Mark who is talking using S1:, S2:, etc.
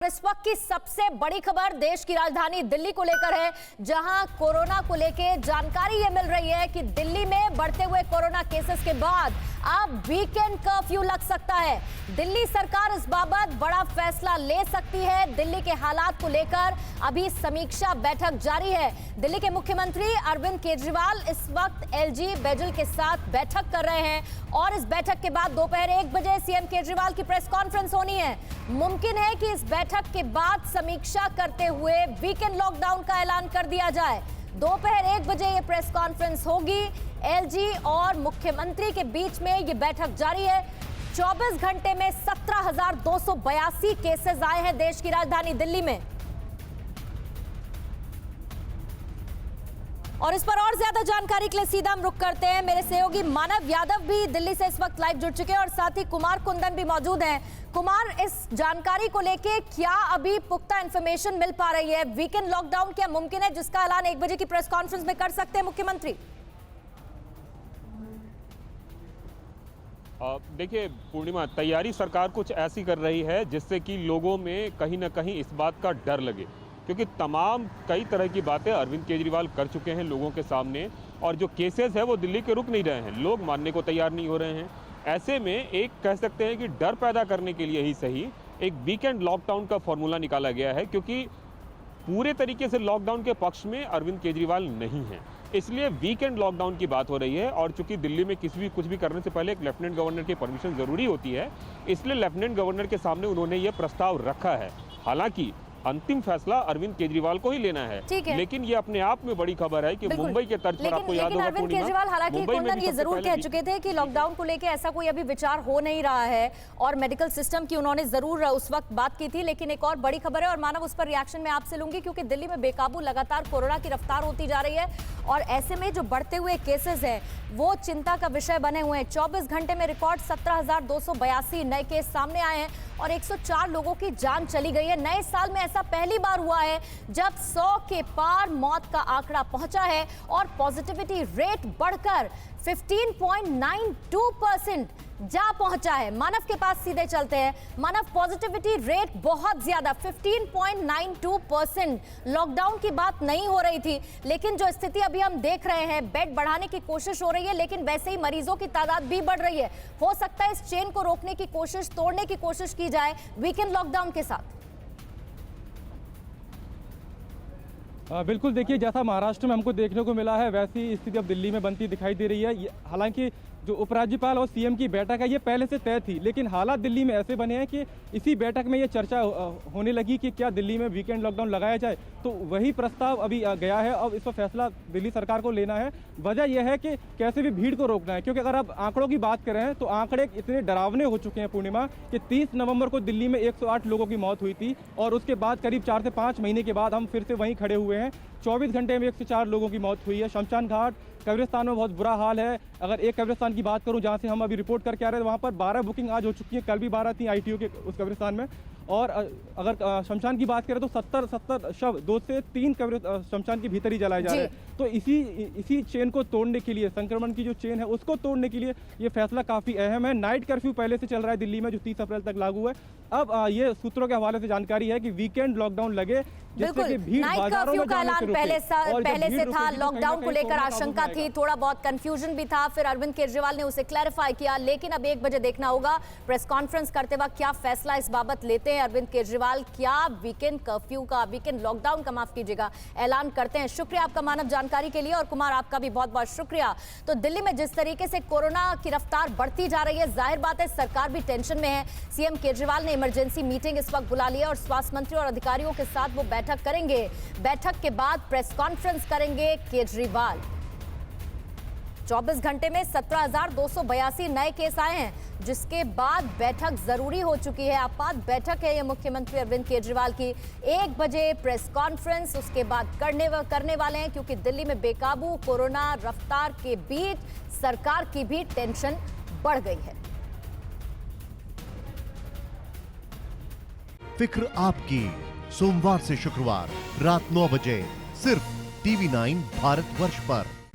S1: इस वक्त की सबसे बड़ी खबर देश की राजधानी दिल्ली को लेकर है, जहां कोरोना को लेकर जानकारी ये मिल रही है कि दिल्ली में बढ़ते हुए कोरोना केसेस के बाद अब वीकेंड कर्फ्यू लग सकता है। दिल्ली सरकार इस बाबत बड़ा फैसला ले सकती है। दिल्ली के हालात को लेकर अभी समीक्षा बैठक जारी है। दिल्ली के मुख्यमंत्री अरविंद केजरीवाल इस वक्त एलजी बेजल के साथ बैठक कर रहे हैं और इस बैठक के बाद दोपहर 1 बजे सीएम केजरीवाल की प्रेस कॉन्फ्रेंस होनी है। मुमकिन है कि इस बैठक के बाद समीक्षा करते हुए वीकेंड लॉकडाउन का ऐलान कर दिया जाए। दोपहर 1 बजे ये प्रेस कॉन्फ्रेंस होगी। एलजी और मुख्यमंत्री के बीच में ये बैठक जारी है। 24 घंटे में 17,282 केसेस आए हैं देश की राजधानी दिल्ली में। और इस पर और ज्यादा जानकारी के लिए सीधा हम रुख करते हैं। मेरे सहयोगी मानव यादव भी दिल्ली से इस वक्त लाइव जुड़ चुके हैं और साथ ही कुमार कुंदन भी मौजूद हैं। कुमार, इस जानकारी को लेके क्या अभी पुख्ता इंफॉर्मेशन मिल पा रही है? वीकेंड लॉकडाउन क्या मुमकिन है, जिसका ऐलान 1 बजे की प्रेस कॉन्फ्रेंस में कर सकते हैं मुख्यमंत्री?
S2: देखिए पूर्णिमा, तैयारी सरकार कुछ ऐसी कर रही है जिससे कि लोगों में कहीं ना कहीं इस बात का डर लगे, क्योंकि तमाम कई तरह की बातें अरविंद केजरीवाल कर चुके हैं लोगों के सामने और जो केसेस है वो दिल्ली के रुक नहीं रहे हैं, लोग मानने को तैयार नहीं हो रहे हैं। ऐसे में एक कह सकते हैं कि डर पैदा करने के लिए ही सही एक वीकेंड लॉकडाउन का फॉर्मूला निकाला गया है, क्योंकि पूरे तरीके से लॉकडाउन के पक्ष में अरविंद केजरीवाल नहीं है, इसलिए वीकेंड लॉकडाउन की बात हो रही है। और चूंकि दिल्ली में कुछ भी करने से पहले एक लेफ्टिनेंट गवर्नर की परमिशन जरूरी होती है, इसलिए लेफ्टिनेंट गवर्नर के सामने उन्होंने ये प्रस्ताव रखा है। हालांकि अंतिम फैसला अरविंद केजरीवाल को ही लेना है, लेकिन ये अपने आप में बड़ी खबर है कि मुंबई के तर्ज पर आपको याद होगा
S1: अरविंद केजरीवाल हालांकि कुंदन ये जरूर कह चुके थे कि लॉकडाउन को लेकर ऐसा कोई अभी विचार हो नहीं रहा है और मेडिकल सिस्टम की उन्होंने जरूर उस वक्त बात की थी। लेकिन एक और बड़ी खबर है और मानव उस पर रिएक्शन मैं आपसे लूंगी, क्योंकि दिल्ली में बेकाबू लगातार कोरोना की रफ्तार होती जा रही है और ऐसे में जो बढ़ते हुए केसेस हैं वो चिंता का विषय बने हुए हैं। 24 घंटे में रिकॉर्ड 17,282 नए केस सामने आए हैं और 104 लोगों की जान चली गई है। नए साल में ऐसा पहली बार हुआ है जब 100 के पार मौत का आंकड़ा पहुंचा है और पॉजिटिविटी रेट बढ़कर 15.92% जा पहुंचा है। मानव के पास सीधे चलते हैं। मानव, पॉजिटिविटी रेट बहुत ज्यादा 15.92%। लॉकडाउन की बात नहीं हो रही थी, लेकिन जो स्थिति अभी हम देख रहे हैं, बेड बढ़ाने की कोशिश हो रही है, लेकिन वैसे ही मरीजों की तादाद भी बढ़ रही है। हो सकता है इस चेन को रोकने की कोशिश, तोड़ने की कोशिश की जाए वीकेंड लॉकडाउन के साथ।
S3: बिल्कुल, देखिए जैसा महाराष्ट्र में हमको देखने को मिला है वैसी स्थिति अब दिल्ली में बनती दिखाई दे रही है। हालांकि जो उपराज्यपाल और सीएम की बैठक है ये पहले से तय थी, लेकिन हालात दिल्ली में ऐसे बने हैं कि इसी बैठक में ये चर्चा होने लगी कि क्या दिल्ली में वीकेंड लॉकडाउन लगाया जाए, तो वही प्रस्ताव अभी गया है। अब इस पर फैसला दिल्ली सरकार को लेना है। वजह यह है कि कैसे भी भीड़ को रोकना है, क्योंकि अगर आप आंकड़ों की बात करें तो आंकड़े इतने डरावने हो चुके हैं पूर्णिमा कि 30 नवंबर को दिल्ली में 108 लोगों की मौत हुई थी और उसके बाद करीब 4 से 5 महीने के बाद हम फिर से वहीं खड़े हुए हैं। 24 घंटे में 104 लोगों की मौत हुई है। शमशान घाट, कब्रिस्तान में बहुत बुरा हाल है। अगर एक कब्रिस्तान की बात करूं जहां से हम अभी रिपोर्ट करके आ रहे हैं, वहां पर 12 बुकिंग आज हो चुकी है, कल भी 12 थी आईटीओ के उस कब्रिस्तान में। और अगर शमशान की बात करें तो 70 शव 2 से 3 शमशान के भीतर ही जलाए जा रहे हैं। तो इसी चेन को तोड़ने के लिए, संक्रमण की जो चेन है उसको तोड़ने के लिए ये फैसला काफ़ी अहम है। नाइट कर्फ्यू पहले से चल रहा है दिल्ली में, जो 30 अप्रैल तक लागू है। अब ये सूत्रों के हवाले से जानकारी है कि वीकेंड लॉकडाउन लगे, जिससे कि भीड़ बाजारों में जाने से रोके।
S1: पहले से था, लॉकडाउन को लेकर आशंका थी, थोड़ा बहुत कंफ्यूजन भी था, फिर अरविंद केजरीवाल ने उसे क्लैरिफाई किया। लेकिन अब 1 बजे देखना होगा प्रेस कॉन्फ्रेंस करते वक्त क्या फैसला इस बाबत लेते हैं अरविंद केजरीवाल। क्या वीकेंड कर्फ्यू का, वीकेंड लॉकडाउन का माफ कीजिएगा, ऐलान करते हैं। शुक्रिया आपका मानव जानकारी के लिए और कुमार आपका भी बहुत बहुत शुक्रिया। तो दिल्ली में जिस तरीके से कोरोना की रफ्तार बढ़ती जा रही है, जाहिर बात है सरकार भी टेंशन में है। सीएम केजरीवाल ने इमरजेंसी मीटिंग इस वक्त बुला ली है और स्वास्थ्य मंत्री और अधिकारियों के साथ वो बैठक करेंगे। बैठक के बाद प्रेस कॉन्फ्रेंस करेंगे केजरीवाल। 24 घंटे में 17,282 नए केस आए हैं, जिसके बाद बैठक जरूरी हो चुकी है। आपात बैठक है ये मुख्यमंत्री अरविंद केजरीवाल की। 1 बजे प्रेस कॉन्फ्रेंस उसके बाद करने वाले हैं, क्योंकि दिल्ली में बेकाबू कोरोना रफ्तार के बीच सरकार की भी टेंशन बढ़ गई है।
S4: फिक्र आपकी, सोमवार से शुक्रवार रात 9 बजे सिर्फ TV9 भारतवर्ष पर।